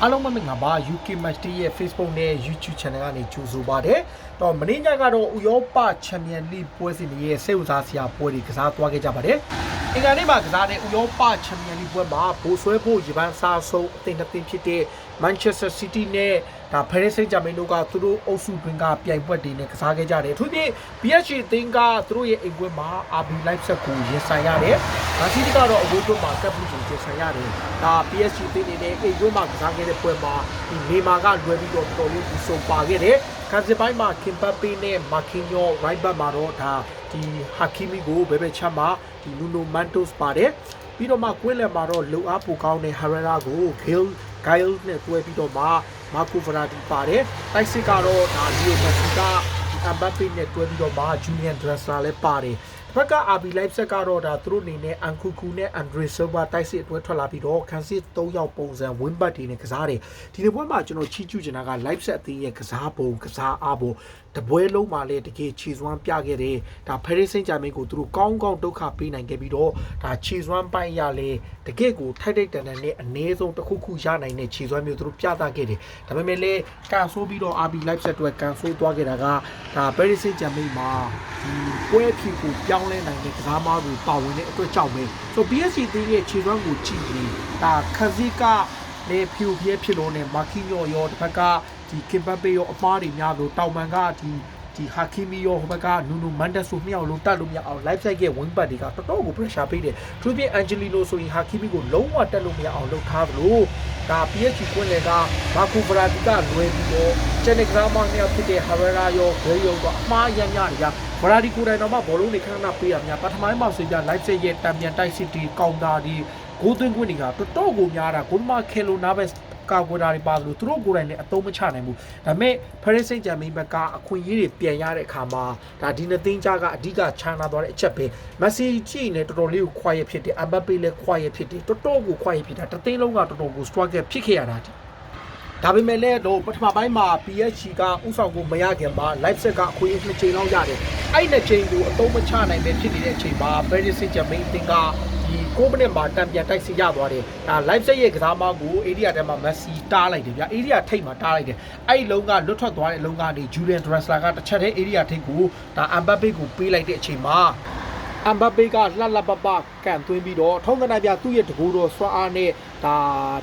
အားလုံးပဲမင်္ဂလာပါ UK Match ရဲ့ Facebook နဲ့ YouTube Channel ကနေကြိုဆိုပါတယ်။တော့မနေ့ညကတော့ဥရောပချန်ပီယံလိပွဲစဉ်တွေရဲ့စိတ်ဝင်စားစရာပွဲတွေကစားသွားခဲ့ကြပါတယ်။အင်္ဂါနေ့မှာကစားတဲ့ဥရောပချန်ပီယံလိပွဲမှာဘိုးဆွဲဖို့ရပန်းစားဆုံးအသင်းတစ်သင်းဖြစ်တဲ့ Manchester City နဲ့ဒါ Paris Saint-Germain တို့ကသူတို့အုပ်စုတွင်ကပြိုင်ပွဲတွေနဲ့ကစားခဲ့ကြတယ်။ထို့ပြင် PSG အသင်းကသူတို့ရဲ့အိမ်ပွဲမှာ RB Leipzig ကိုရင်ဆိုင်ရတယ်။ဒါစီးကတော့အဝေးပွဲမှာကပ်ပြီးရင်ဆိုင်ရတယ်။ဒါ PSG အသင်းနဲ့အိမ်ပွဲမှာကစားခဲ့တဲ့ပွဲမှာဒီနေမာကလွယ်ပြီးတော့တော်လေးဒီဆုံပါခဲ့တယ်။ကန်စစ်ပိုင်းမှာ Kimpembe နဲ့ Marquinhos right back မှာတော့ဒါဒီ Hakimi ကိုဘယ်ဘက်ချမ်းမှာဒီ Nuno Mendes ပါတယ်။ပြီးတော့မှကွင်းလယ်မှာတော့လုံအားပိုကောင်းတဲ့ Herrera ကို Gail နဲ့တွဲပြီးတော့မှ Marco Verratti ပါတယ်။တိုက်စစ်ကတော့ဒါ Leo Messi က Mbappe နဲ့တွဲပြီးတော့မှ Julian Draxler လည်းပါတယ်။ဘက်က RB Leipzig ကတော့ဒါသူတို့အနေနဲ့ Nkunku နဲ့ Andre Silva တိုက်စစ်အတွဲထွက်လာပြီးတော့ခန်းစစ်3ယောက်ပုံစံ win back တွေနဲ့ကစားတယ်။ဒီနေ့ပွဲမှာကျွန်တော်ချီးကျူးချင်တာက Leipzig အသင်းရဲ့ကစားပုံကစားအားပုံတပွဲလုံးမှာလည်းတကယ်ခြေစွမ်းပြခဲ့တယ်။ဒါ Paris Saint-Germain ကိုသူတို့ကောင်းကောင်းဒုက္ခပေးနိုင်ခဲ့ပြီးတော့ဒါခြေစွမ်းပိုင်းရလဲတကယ်ကိုထိုက်တန်နဲ့အနည်းဆုံးတစ်ခုရနိုင်တဲ့ခြေစွမ်းမျိုးသူတို့ပြသခဲ့တယ်။ဒါပေမဲ့လည်းကန်ဆိုးပြီးတော့ RB Leipzig အတွက်ကန်ဆိုးသွားခဲ့တာကဒါ Paris Saint-Germain မှာဒီပွဲဖြူကိုပြောင်းလဲနိုင်တဲ့ကစားသမားတွေပါဝင်တဲ့အတွက်ကြောင့်ပဲဆို PSG အသင်းရဲ့ခြေစွမ်းကိုကြည့်ပြီးဒါခန်းစီကလည်းဖြူပြဲဖြစ်လို့နဲ့ Marquinhos ရောတစ်ဖက်ကဒီ Kimpembe ရောအမားတွေများလို့တောင်ပန်ကဒီ Hakimi ရောဟိုဘက်က Nuno Mendes ဆိုမြောက်လို့တက်လို့မရအောင် Leipzig ရဲ့ wing back တွေကတော်တော်ကို pressure ပေးတယ်။သူပြင် Angelino ဆိုရင် Hakimi ကိုလုံးဝတက်လို့မရအောင်လုပ်ထားသလိုဒါ PSG ကွင်းလယ်က Marco Verratti ကလွယ်ပြီးတော့ Chennai Grama နဲ့ဖြစ်တဲ့ Herrera ရော Gail ရောအမှားရမ်းများနေကြ။ Verratti ကိုယ်တိုင်တော့မှဘောလုံးတွေခဏပေးရများပထမပိုင်းမှာဆိုကြ Leipzig ရဲ့တံပြန်တိုက်စစ်တီကောင်တာဒီဂိုးသွင်းခွင့်တွေကတော်တော်ကိုများတာဂိုးမခဲလိုနားပဲကာကွယ်တာတွေပါလို့သူတို့ကိုယ်တိုင်လည်းအသုံးမချနိုင်ဘူးဒါပေမဲ့ Paris Saint-Germain ဘက်ကအခွင့်အရေးတွေပြန်ရတဲ့အခါမှာဒါဒီနှစ်သင်းကြားကအဓိကချမ်းသာသွားတဲ့အချက်ပဲ Messi ကြည့်နေတော်တော်လေးကို quiet ဖြစ်တယ် Mbappe လည်း quiet ဖြစ်တယ်တော်တော်ကို quiet ဖြစ်တာတသင်းလုံးကတော်တော်ကို struggle ဖြစ်ခဲ့ရတာဒါပေမဲ့လည်းတော့ပထမပိုင်းမှာ PSG ကဥဆောင်ကိုမရခင်မှာ Leipzig ကအခွင့်အရေး2ချိန်လောက်ရတယ်အဲ့2ချိန်ကိုအသုံးမချနိုင်ပဲဖြစ်နေတဲ့အချိန်မှာ Paris Saint-Germain အသင်းကဒီ9မိနစ်မှာတံပြန်တိုက်စစ်ရသွားတယ်ဒါ Leipzig ရဲ့ကစားမကို area ထဲမှာ Messi တားလိုက်တယ်ဗျာ area ထိပ်မှာတားလိုက်တယ်အဲ့ဒီလုံးကလွတ်ထွက်သွားတဲ့လုံးကနေ Julian Draxler ကတစ်ချက်တည်း area ထိပ်ကိုဒါ Mbappe ကိုပေးလိုက်တဲ့အချိန်မှာMbappe ကလှလှပပကန်သွင်းပြီးတော့ထုံးတဲ့ပြသူ့ရဲ့တကူတော်ဆွမ်းအားနဲ့ဒါ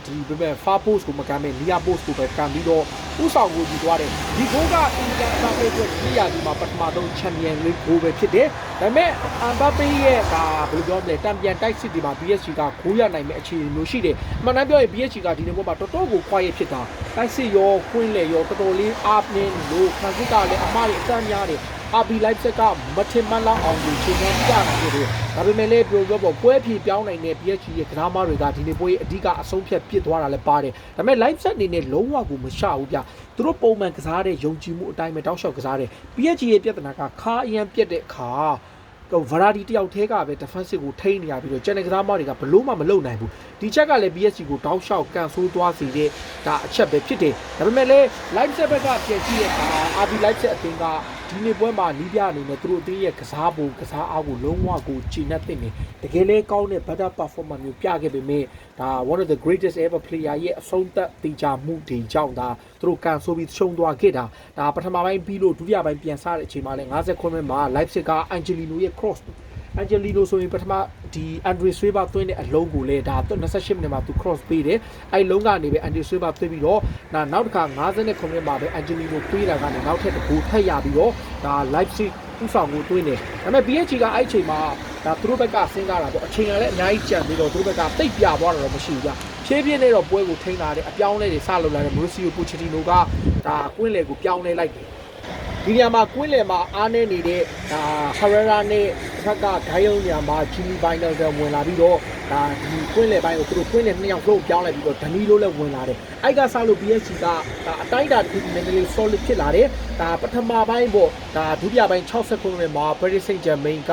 ဒီဘယ်မဲ့ far post ကိုမကန်မဲ့ near post ကိုပဲကန်ပြီးတော့ဥဆောင်ကိုယူသွားတယ်ဒီဂိုးကအင်ဂျန်စာပေအတွက်ဒီရာဒီမှာပထမဆုံးချန်ပီယံလိဂ်ဂိုးပဲဖြစ်တယ်ဒါပေမဲ့ Mbappe ရဲ့ဒါဘယ်လိုပြောမလဲတံပြန်တိုက်စစ်ဒီမှာ PSG ကဂိုးရနိုင်မဲ့အခြေအနေမျိုးရှိတယ်အမှန်တမ်းပြောရင် PSG ကဒီနေ့ပေါ်မှာတော်တော်ကို quiet ဖြစ်တာတိုက်စစ်ရောကွင်းလေရောတော်တော်လေးအားနည်းလို့ခန်းစစ်ကလည်းအမှားတွေအတန်းများတယ်RB Leipzig ကမထင်မှန်းလောက်အောင်ကိုချိန်နှန်းပြနိုင်ခဲ့တယ်။ဒါပေမဲ့လည်းပြောပေါ့ပွဲဖြေပြောင်းနိုင်တဲ့ PSG ရဲ့ကစားသမားတွေကဒီနေ့ပွဲရဲ့အဓိကအဆုံးဖြတ်ပစ်သွားတာလည်းပါတယ်။ဒါပေမဲ့ Leipzig အနေနဲ့လုံးဝကိုမရှဘူးဗျ။သူတို့ပုံမှန်ကစားတဲ့ယုံကြည်မှုအတိုင်းပဲတောက်လျှောက်ကစားတယ်။ PSG ရဲ့ပြဿနာကခါအရန်ပြတ်တဲ့အခါVerratti တယောက်တည်းကပဲ defensive ကိုထိန်းနေရပြီးတော့ Chennai Grama တွေကဘလို့မှမလုပ်နိုင်ဘူးဒီချက်ကလည်း PSG ကိုတောက်လျှောက်ကန်ဆိုးသွားစေတဲ့ဒါအချက်ပဲဖြစ်တယ်ဒါပေမဲ့လည်း Leipzig ဘက်ကပြန်ကြည့်တဲ့အခါ RB Leipzig အသင်းကဒီနေ့ပွဲမှာနီးပြအနေနဲ့သူတို့အသင်းရဲ့ကစားပုံကစားအားကိုလုံးဝကိုချီနှက်သိနေတကယ်လဲကောင်းတဲ့ better performance မျိုးပြခဲ့ပေမဲ့ဒါ one of the greatest ever player ရဲ့အဆုံးသက်တေချာမှုတွေကြောင့်ဒါသူတို့ကန်ဆိုးပြီးရှုံးသွားခဲ့တာဒါပထမပိုင်းပြီးလို့ဒုတိယပိုင်းပြန်စားတဲ့အချိန်မှာလဲ59မိနစ်မှာ Leipzig က Angelino ရဲ့ cross Angelino ဆိုရင်ပထမဒီ Andre Silva သွင်းတဲ့အလုံးကိုလေဒါ28မိနစ်မှာသူ cross ပေးတယ်အဲ့လုံးကနေပဲ Andre Silva သွင်းပြီးတော့နောက်တစ်ခါ59မိနစ်မှာပဲ Angelino ပေးတာကနေနောက်ထပ်တစ်ခုထပ်ရပြီးတော့ဒါ Leipzig ဥဆောင်ကိုသွင်းတယ်ဒါပေမဲ့ PSG ကအဲ့ချိန်မှာဒါသူတို့ဘက်ကဆင်းကားတာပေါ့အချိန်ကလည်းအများကြီးကြံပြီးတော့သူတို့ဘက်ကတိတ်ပြသွားတာတော့မရှိဘူးကြဖြည်းဖြည်းနဲ့တော့ပွဲကိုထိန်းလာတယ်အပြောင်းလဲတွေစလုပ်လာတယ် Mauricio Pochettino ကဒါကွင်းလေကိုပြောင်းလဲလိုက်တယ်ဒီနေရာမှာကွင်းလယ်မှာအားနေနေတဲ့ဒါ Herrera နဲ့တစ်ခါက Gail နေရာမှာ Jimmy Bindel ကဝင်လာပြီးတော့ဒါဒီကွင်းလယ်ပိုင်းကိုသူတို့ကွင်းလယ်နှစ်ယောက်လုံးပြောင်းလိုက်ပြီးတော့ Danilo လည်းဝင်လာတယ်။အဲ့ကစားလို့ PSG ကဒါအတိုင်းအတာတစ်ခုနည်းနည်းလေး solid ဖြစ်လာတယ်။ဒါပထမပိုင်းပေါ့ဒါဒုတိယပိုင်း60မိနစ်မှာ Paris Saint-Germain က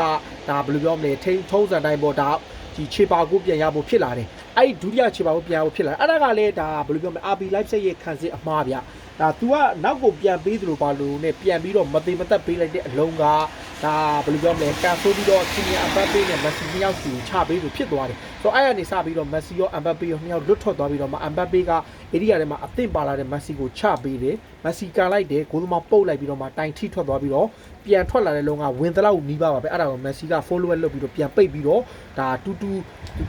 ဒါဘယ်လိုပြောမလဲထိန်းထုံးစံတိုင်းပေါ့ဒါဒီချေပါကိုပြန်ရဖို့ဖြစ်လာတယ်။ အဲ့ဒုတိယခြေပါကိုပြန်ဖို့ဖြစ်လာအဲ့ဒါကလည်းဒါဘယ်လိုပြောမလဲ RB Leipzig ရဲ့ခံစစ်အမှားဗျဒါ तू ကနောက်ကိုပြန်ပေးသလိုပါလို့နဲ့ပြန်ပြီးတော့မသိမသက်ပေးလိုက်တဲ့အလုံးကဒါဘယ်လိုပြောမလဲကန်ဆိုပြီးတော့စီနီယာအမ်ဘပ်ပေနဲ့မက်ဆီနှစ်ယောက်စီချပေးလို့ဖြစ်သွားတယ်ဆိုတော့အဲ့ကနေစပြီးတော့မက်ဆီရောအမ်ဘပ်ပေရောနှစ်ယောက်လွတ်ထွက်သွားပြီးတော့မှအမ်ဘပ်ပေကဧရိယာထဲမှာအသင့်ပါလာတဲ့မက်ဆီကိုချပေးတယ်မက်ဆီကန်လိုက်တယ်ဂိုးသမားပုတ်လိုက်ပြီးတော့မှတိုင်ထိထွက်သွားပြီးတော့ပြန်ထွက်လာတဲ့လုံးကဝင်တလောက်နီးပါပဲအဲ့ဒါကိုမက်ဆီက follower လုပ်ပြီးတော့ပြန်ပိတ်ပြီးတော့ဒါတူတူ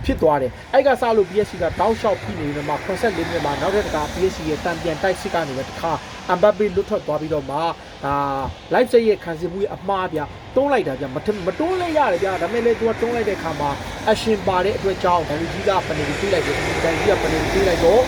ဖြစ်သွားတယ်အဲ့ကစားလို့ PSG ကတောက်လျှောက်ပြီးနေတယ်မှာ84မိနစ်မှာနောက်တစ်ခါ PSG ရဲ့တန်ပြန်တိုက်စစ်ကနေပဲတစ်ခါအမ်ဘပ်ပေလွတ်ထွက်သွားပြီးတော့မှဒါ Leipzig ရဲ့ခံစစ်မှုရဲ့အမှားဗျတွန်းလိုက်တာဗျမတွန်းလိုက်ရတယ်ဗျဒါပေမဲ့လေသူကတွန်းလိုက်တဲ့ခါမှာ action ပါတဲ့အတွက်ကြောင့်ဒန်ကြီးကပနေတီပေးလိုက်တယ်ဒန်ကြီးကပနေတီပေးလိုက်တော့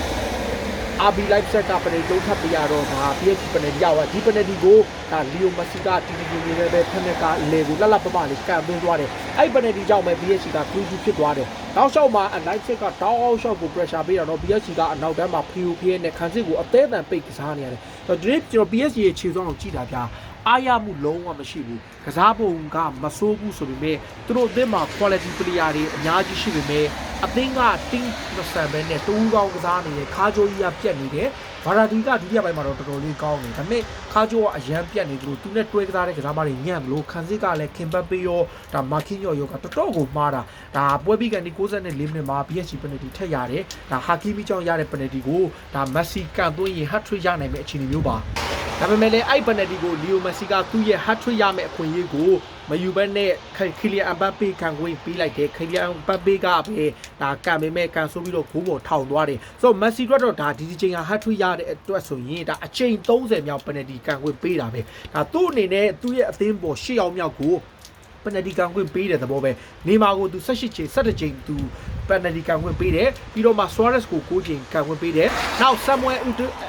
RB Leipzig ကပနေတုံးထပ်ပြရတော့ဒါ PSG ပနေရောက်သွားဒီပနေတီကိုဒါလီယိုမက်ဆီကတီတီနေနေပဲဖက်နက်ကလေကိုလှပပလေးကန်သွင်းသွားတယ်အဲ့ပနေတီကြောင့်ပဲ PSG ကကူးဖြစ်သွားတယ်နောက်လျှောက်မှာ Leipzig ကတောင်းအောင်လျှောက်ကို pressure ပေးတာတော့ PSG ကအနောက်တန်းမှာဖီနဲ့ခန်းစစ်ကိုအသေးအံပိတ်ကစားနေရတယ်ဆိုတော့ဒီနေ့ကျွန်တော် PSG ရဲ့ခြေစွမ်းကိုကြည့်တာဗျာအားရမှုလုံးဝမရှိဘူးကစားပုံကမဆိုးဘူးဆိုပေမဲ့သူတို့အသင်းမှာ quality player တွေအများကြီးရှိပေမဲ့အသင်းက team 20ပဲနဲ့တူးကောင်းကစားနေတယ်ခါချိုကြီးကပြက်နေတယ်ဗာရာဒီကဒုတိယပိုင်းမှာတော့တော်တော်လေးကောင်းနေဒါပေမဲ့ခါချိုကအရန်ပြက်နေသူတို့သူနဲ့တွဲကစားတဲ့ကစားမတွေညံ့မလို့ခန်းစစ်ကလည်းခင်ဘတ်ပေးရောဒါမာကင်းရောကတော်တော်ကိုမှားတာဒါပွဲပြီးကနေ94မိနစ်မှာ PSG ပနယ်တီထက်ရတယ်ဒါဟာကီမီကြောင့်ရတဲ့ပနယ်တီကိုဒါမက်ဆီကန်သွင်းရင် hat-trick ရနိုင်မယ့်အခြေအနေမျိုးပါဒါပေမဲ့လည်းအဲ့ပနယ်တီကိုလီယိုမက်ဆီကသူ့ရဲ့ hat-trick ရမယ့်အခွင့်အရေးကိုမယူဘဲနဲ့ခီလီယန်အမ်ဘပ်ပေခံခွင့်ပေးလိုက်တယ်ခီလီယန်အမ်ဘပ်ပေကပဲဒါကန်ပေမဲ့ကန်ဆိုပြီးတော့ဂိုးပေါ်ထောင်သွားတယ်ဆိုတော့မက်ဆီတော့ဒါဒီချိန်က hat-trick ရတဲ့အတွက်ဆိုရင်ဒါအချိန်30မြောက်ပနယ်တီကန်ခွင့်ပေးတာပဲဒါသူ့အနေနဲ့သူ့ရဲ့အသင်းပေါ်10ရောက်မြောက်ကိုပနယ်တီကန်ခွင့်ပေးတဲ့သဘောပဲနေမာကိုသူ18ချိန်17ချိန်သူပနယ်တီကန်ခွင့်ပေးတယ်ပြီးတော့မှ Suarez ကို9ချိန်ကန်ခွင့်ပေးတယ်နောက် Samuel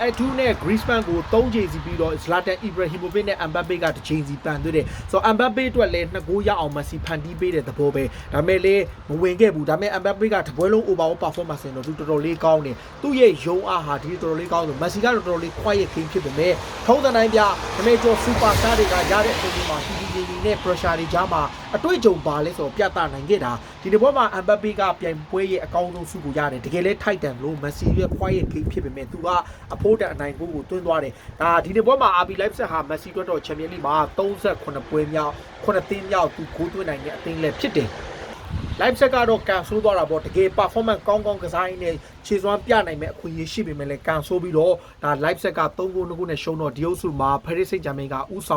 Eto'o နဲ့ Griezmann ကို3ချိန်စီပြီးတော့ Zlatan Ibrahimovic နဲ့ Mbappe က1ချိန်စီပန်သွင်းတယ်ဆိုတော့ Mbappe အတွက်လည်း2ဂိုးရအောင် Messi ဖန်တီးပေးတဲ့သဘောပဲဒါပေမဲ့လည်းမဝင်ခဲ့ဘူးဒါပေမဲ့ Mbappe ကတပွဲလုံး overall performance တော့သူတော်တော်လေးကောင်းတယ်သူ့ရဲ့ရုံအားဟာဒီတော်တော်လေးကောင်းတယ် Messi ကတော့တော်တော်လေး quiet game ဖြစ်ပေမဲ့ထုံးစံတိုင်းပြဒါပေမဲ့ကျော် super star တွေကရတဲ့အချိန်မှာ TTG နဲ့ pressure တွေကြားမှာအတွေ့အကြုံပါလဲဆိုတော့ပြသနိုင်ခဲ့တာဒီတစ်ပွဲမှာ Mbappe ကပြိုင်ပွဲရဲ့အကောင်းဆုံးဆုကိုရတယ်တကယ်လဲထိုက်တန်လို့ Messi ရဲ့ quiet game ဖြစ်ပေမဲ့သူကအဖိုးတန်အနိုင်ကိုတွင်းသွားတယ်ဒါဒီတစ်ပွဲမှာ RB Leipzig ဟာ Messi အတွက်တော့ Champions League မှာ38ပွဲမြောက်9သင်းမြောက်သူဂိုးသွင်းနိုင်တဲ့အသင်းလည်းဖြစ်တယ်Leipzig ကတော့ကန်ဆိုးသွားတာပေါ့တကယ် performance ကောင်းကောင်းကစားရင်းနဲ့ခြေစွမ်းပြနိုင်မဲ့အခွင့်အရေးရှိပေမဲ့လည်းကန်ဆိုးပြီးတော့ဒါ Leipzig က3ဂိုး2ဂိုးနဲ့ရှုံးတော့ဒီအုပ်စုမှာ Paris Saint-Germain ကဥဆေ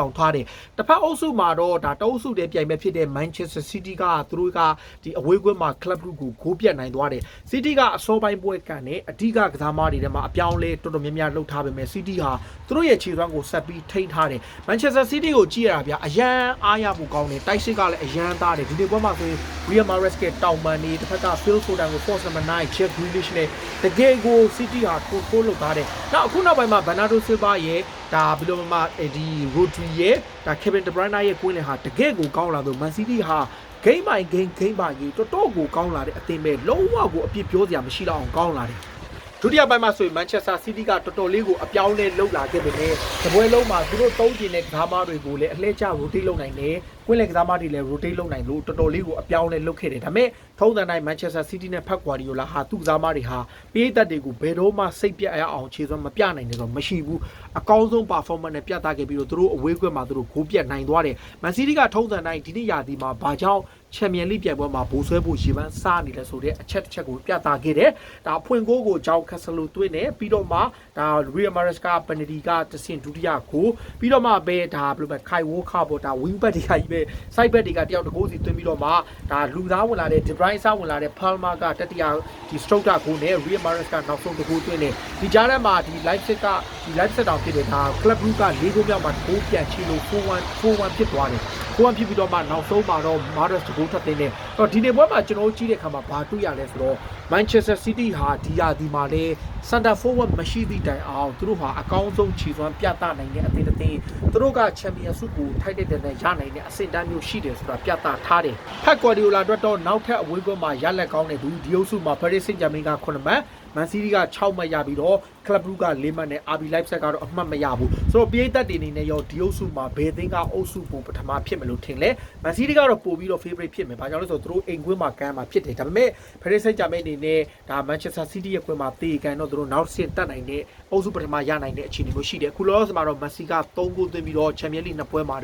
ာင်ထားတယ်တစ်ဖက်အုပ်စုမှာတော့ဒါတအုပ်စုတည်းပြိုင်မဲ့ဖြစ်တဲ့ Manchester City ကသူတို့ကဒီအဝေးကွင်းမှာ Club Brugge ကိုဂိုးပြတ်နိုင်သွားတယ် City ကအစောပိုင်းပွဲကန်နဲ့အဓိကကစားမတွေထဲမှာအပြောင်းလဲတော်တော်များများလှုပ်ထားပေမဲ့ City ဟာသူတို့ရဲ့ခြေစွမ်းကိုဆက်ပြီးထိန်းထားတယ် Manchester City ကိုကြည့်ရတာဗျအရန်အားရဖို့ကောင်းတယ်တိုက်စစ်ကလည်းအရန်သားတယ်ဒီနေ့ပွဲမှာဆိုရင် Real Mahrez ကတောင်ပန်နေတစ်ဖက်က Phil Foden ကို force number 9 Jack Grealish နဲ့တကယ်ကို City ဟာထိုးလုပ်ထားတယ်နောက်အခုနောက်ပိုင်းမှာ Bernardo Silva ရဲ့ဒါဘီလိုမာဒီ Rodri ရဲ့ဒါ Kevin De Bruyne ရဲ့ကွင်းလင်ဟာတကယ်ကိုကောင်းလာလို့ Man City ဟာ game by game by တော်တော်ကိုကောင်းလာတဲ့အသင်းပဲလုံးဝကိုအပြစ်ပြောစရာမရှိတော့အောင်ကောင်းလာတယ်ဒုတိယပိုင်းမှာဆိုရင် Manchester City ကတော်တော်လေးကိုအပြောင်းလဲလုပ်လာခဲ့ပေမဲ့တပွဲလုံးမှာသူတို့3ချိန်နဲ့ကစားမတွေကိုလည်းအလှည့်ကျ rotate လုပ်နိုင်တယ်။ကွင်းလယ်ကစားမတွေလည်း rotate လုပ်နိုင်လို့တော်တော်လေးကိုအပြောင်းလဲလုပ်ခဲ့တယ်။ဒါပေမဲ့ထုံးစံတိုင်း Manchester City နဲ့ဖက်ကွာဒီယိုလာဟာသူ့ကစားမတွေဟာပေးသက်တွေကိုဘယ်တော့မှစိတ်ပြတ်အောင်ခြေစွမ်းမပြနိုင်တယ်တော့မရှိဘူး။အကောင်းဆုံး performance နဲ့ပြသခဲ့ပြီးတော့သူတို့အဝေးကွင်းမှာသူတို့ဂိုးပြတ်နိုင်သွားတယ်။ Man City ကထုံးစံတိုင်းဒီနေ့ရာသီမှာဘာကြောင့်ချန်ပီယံလိပြိုင်ပွဲမှာဘိုးဆွဲဖို့ရေပန်းစားနေတယ်ဆိုတဲ့အချက်တစ်ချက်ကိုပြသခဲ့တယ်။ဒါအဖွင့်ကိုဂျောက်ခက်ဆလိုတွင်းနေပြီးတော့မှဒါ Real Mahrez ကပနယ်တီကတဆင့်ဒုတိယကိုပြီးတော့မှပဲဒါဘယ်လိုပဲခိုင်ဝိုခါပေါ့ဒါ wing back တွေကကြီးပဲ side back တွေကတယောက်တကိုးစီသွင်းပြီးတော့မှဒါလူသားဝင်လာတဲ့ De Bruyne စားဝင်လာတဲ့ Palma ကတတိယဒီ stroke ကိုနဲ့ Real Mahrez ကနောက်ဆုံးတကိုးသွင်းနေဒီကြားထဲမှာဒီ Leipzig တောင်ဖြစ်တယ်ဒါ Club Brugge က၄ဂိုးမြောက်မှာဂိုးပြန်ချီလို့ 4-1 ဖြစ်သွားတယ်4-1 ဖြစ်ပြီးတော့မှနောက်ဆုံးမှာတော့ Mahrez တကိုးထပ်သိမ်းတယ်တော့ဒီနေ့ပွဲမှာကျွန်တော်ကြည့်တဲ့အခါမှာဘာတွေ့ရလဲဆိုတော့ Manchester City ဟာဒီရာဒီမှာလဲ center forward မရှိသည့်တိုင်အောင်သူတို့ဟာအကောင်းဆုံးခြေစွမ်းပြသနိုင်တဲ့အသင်းသူတို့က Champions League ကိုထိုက်တဲ့တဲ့ရနိုင်တဲ့အဆင့်တန်းမျိုးရှိတယ်ဆိုတာပြသထားတယ်ဖက်ကွာဒီယိုလာအတွက်တော့နောက်ထပ်အဝေးကွင်းမှာရလက်ကောင်းတဲ့သူဒီအုပ်စုမှာ Paris Saint-Germain က9မှတ် မန်စီးတီးက6မှတ်ရပြီးတော့ကလပ်ဘရူးက4မှတ်နဲ့ RB Leipzig ကတော့အမှတ်မရဘူးဆိုတော့ပြည်သက်တွေအနေနဲ့ရောဒီအုပ်စုမှာဘယ်သင်းကအုပ်စုပုံပထမဖြစ်မယ်လို့ထင်လဲမန်စီးတီးကတော့ပို့ပြီးတော့ favorite ဖြစ်မယ်ဘာကြောင့်လဲဆိုတော့သူတို့အိမ်ကွင်းမှာကမ်းမှာဖြစ်တယ်ဒါပေမဲ့ဖရက်စိတ်ကြမဲ့အနေနဲ့ဒါ Manchester City ရဲ့ကွင်းမှာတေကန်တော့သူတို့နောက်ဆင့်တက်နိုင်တဲ့အုပ်စုပထမရနိုင်တဲ့အခြေအနေမျိုးရှိတယ်အခုလောလောဆယ်မှာတော့မက်ဆီက3ဂိုးသွင်းပြီးတော့ချန်ပီယံလိ2ပွဲမှာ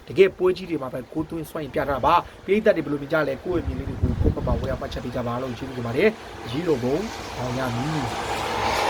တကယ်ပွဲကြီးတွေမှာပဲဂိုးသွင်းစွမ်းရင်ပြထားတာပါပြည်သက်တွေဘယ်လိုမြင်ကြလဲကိုယ့်ရဲ့မြင်လေးတွေကိုကိုယ့်ဘက်မှာဝယ်အောင်မှတ်ချက်ပေးကြပါလို့ကျေးဇူးတင်ပါတယ်ရီလိုဘုံအောင်ရမည်